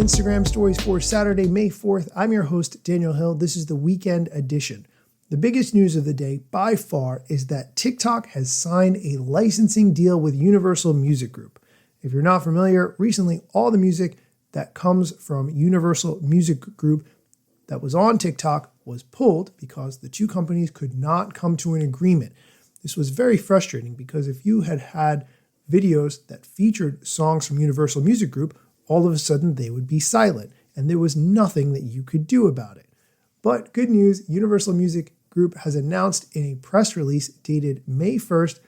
Instagram stories for Saturday, May 4th. I'm your host, Daniel Hill. This is the weekend edition. The biggest news of the day by far is that TikTok has signed a licensing deal with Universal Music Group. If you're not familiar, recently all the music that comes from Universal Music Group that was on TikTok was pulled because the two companies could not come to an agreement. This was very frustrating because if you had videos that featured songs from Universal Music Group, all of a sudden they would be silent, and there was nothing that you could do about it. But good news, Universal Music Group has announced in a press release dated May 1st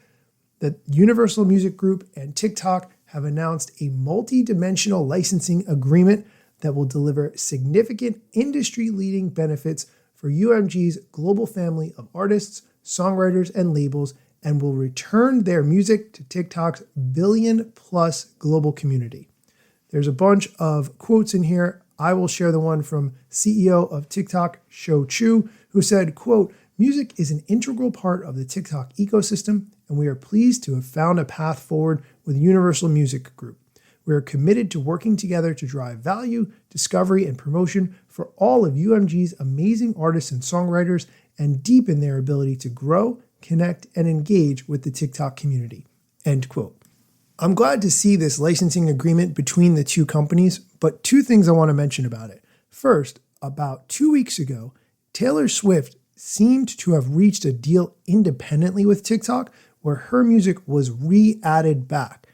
that Universal Music Group and TikTok have announced a multi-dimensional licensing agreement that will deliver significant industry-leading benefits for UMG's global family of artists, songwriters, and labels, and will return their music to TikTok's billion-plus global community. There's a bunch of quotes in here. I will share the one from CEO of TikTok, Shou Chu, who said, quote, "Music is an integral part of the TikTok ecosystem, and we are pleased to have found a path forward with Universal Music Group. We are committed to working together to drive value, discovery, and promotion for all of UMG's amazing artists and songwriters and deepen their ability to grow, connect, and engage with the TikTok community." End quote. I'm glad to see this licensing agreement between the two companies, but two things I want to mention about it. First, about 2 weeks ago, Taylor Swift seemed to have reached a deal independently with TikTok where her music was re-added back.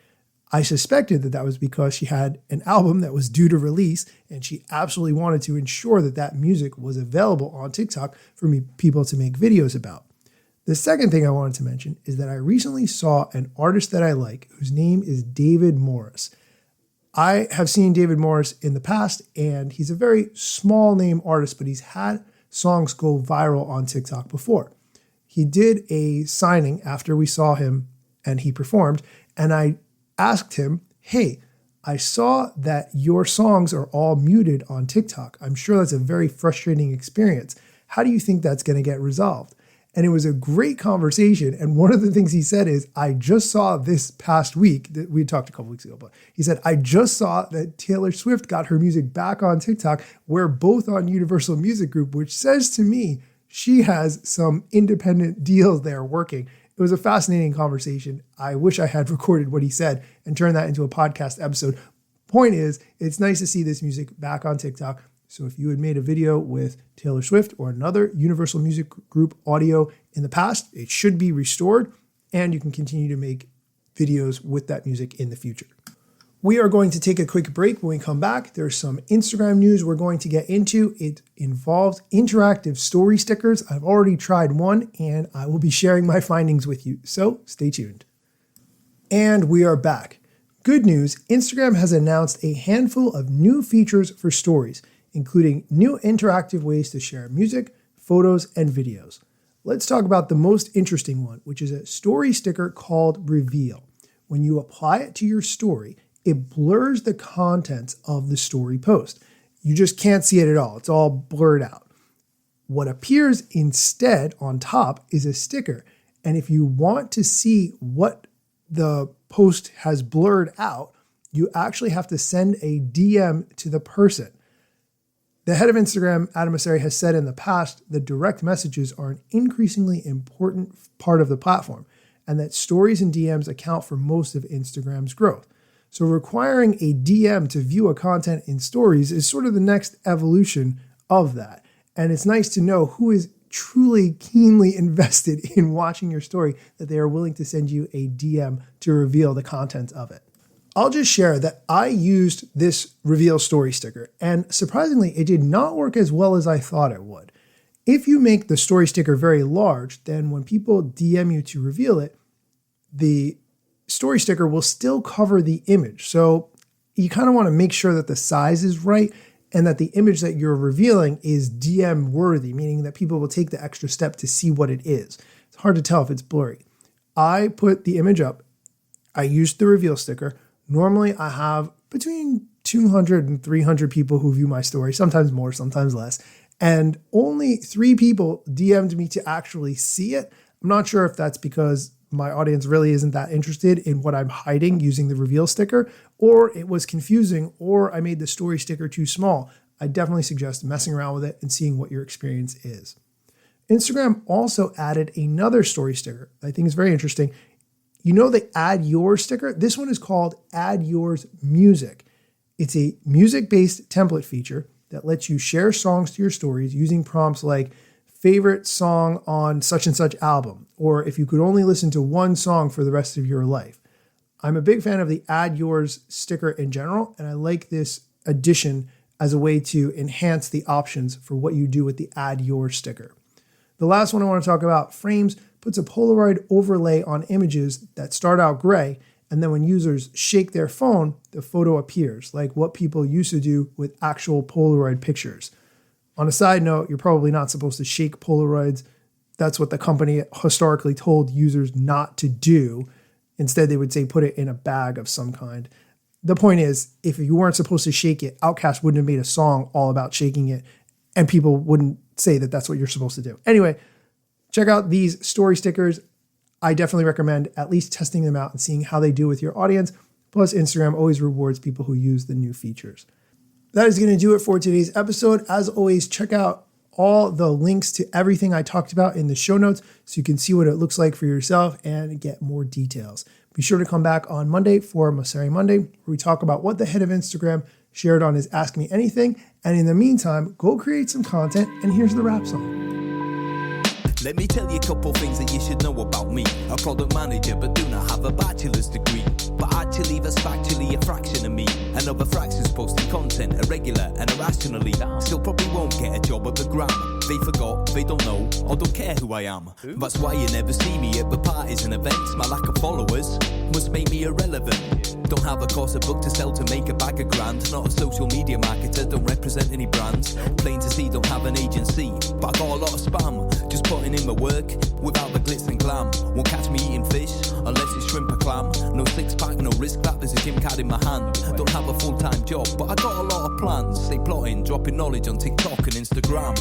I suspected that was because she had an album that was due to release, and she absolutely wanted to ensure that that music was available on TikTok for people to make videos about. The second thing I wanted to mention is that I recently saw an artist that I like whose name is David Morris. I have seen David Morris in the past, and he's a very small name artist, but he's had songs go viral on TikTok before. He did a signing after we saw him and he performed, and I asked him, "Hey, I saw that your songs are all muted on TikTok. I'm sure that's a very frustrating experience. How do you think that's going to get resolved?" And it was a great conversation. And one of the things he said is, "I just saw this past week," that we talked a couple weeks ago, but he said, "I just saw that Taylor Swift got her music back on TikTok. We're both on Universal Music Group," which says to me she has some independent deals there working. It was a fascinating conversation. I wish I had recorded what he said and turned that into a podcast episode. Point is, it's nice to see this music back on TikTok. So if you had made a video with Taylor Swift or another Universal Music Group audio in the past, it should be restored, and you can continue to make videos with that music in the future. We are going to take a quick break. When we come back, there's some Instagram news we're going to get into. It involves interactive story stickers. I've already tried one, and I will be sharing my findings with you. So stay tuned. And we are back. Good news, Instagram has announced a handful of new features for stories, including new interactive ways to share music, photos, and videos. Let's talk about the most interesting one, which is a story sticker called Reveal. When you apply it to your story, it blurs the contents of the story post. You just can't see it at all. It's all blurred out. What appears instead on top is a sticker. And if you want to see what the post has blurred out, you actually have to send a DM to the person. The head of Instagram, Adam Mosseri, has said in the past that direct messages are an increasingly important part of the platform, and that stories and DMs account for most of Instagram's growth. So requiring a DM to view a content in stories is sort of the next evolution of that. And it's nice to know who is truly keenly invested in watching your story, that they are willing to send you a DM to reveal the content of it. I'll just share that I used this Reveal story sticker, and surprisingly, it did not work as well as I thought it would. If you make the story sticker very large, then when people DM you to reveal it, the story sticker will still cover the image. So you kind of want to make sure that the size is right and that the image that you're revealing is DM worthy, meaning that people will take the extra step to see what it is. It's hard to tell if it's blurry. I put the image up. I used the Reveal sticker. Normally, I have between 200 and 300 people who view my story, sometimes more, sometimes less, and only 3 people DM'd me to actually see it. I'm not sure if that's because my audience really isn't that interested in what I'm hiding using the reveal sticker, or it was confusing, or I made the story sticker too small, I definitely suggest messing around with it and seeing what your experience is. Instagram also added another story sticker I think is very interesting. You know the Add Yours sticker? This one is called Add Yours Music. It's a music-based template feature that lets you share songs to your stories using prompts like favorite song on such and such album, or if you could only listen to one song for the rest of your life. I'm a big fan of the Add Yours sticker in general, and I like this addition as a way to enhance the options for what you do with the Add Yours sticker. The last one I want to talk about, Frames, puts a Polaroid overlay on images that start out gray, and then when users shake their phone, the photo appears, like what people used to do with actual Polaroid pictures. On a side note, you're probably not supposed to shake Polaroids. That's what the company historically told users not to do. Instead, they would say put it in a bag of some kind. The point is, if you weren't supposed to shake it, Outkast wouldn't have made a song all about shaking it, and people wouldn't say that that's what you're supposed to do. Anyway, check out these story stickers. I definitely recommend at least testing them out and seeing how they do with your audience. Plus, Instagram always rewards people who use the new features. That is going to do it for today's episode. As always, check out all the links to everything I talked about in the show notes so you can see what it looks like for yourself and get more details. Be sure to come back on Monday for Mosseri Monday, where we talk about what the head of Instagram shared on his Ask Me Anything. And in the meantime, go create some content, and here's the rap song. Let me tell you a couple things that you should know about me. A product manager, but do not have a bachelor's degree. But actually, that's factually a fraction of me. Another fraction's posting content irregular and irrationally. Still probably won't get a job at the Gram. They forgot, they don't know, or don't care who I am. That's why you never see me at the parties and events. My lack of followers must make me irrelevant. Don't have a course, a book to sell to make a bag of grand. Not a social media marketer, don't represent any brands. Plain to see, don't have an agency, but I got a lot of spam. Just putting in my work without the glitz and glam. Won't catch me eating fish unless it's shrimp or clam. No six pack, no risk that, there's a gym card in my hand. Don't have a full-time job, but I got a lot of plans. Stay plotting, dropping knowledge on TikTok and Instagram.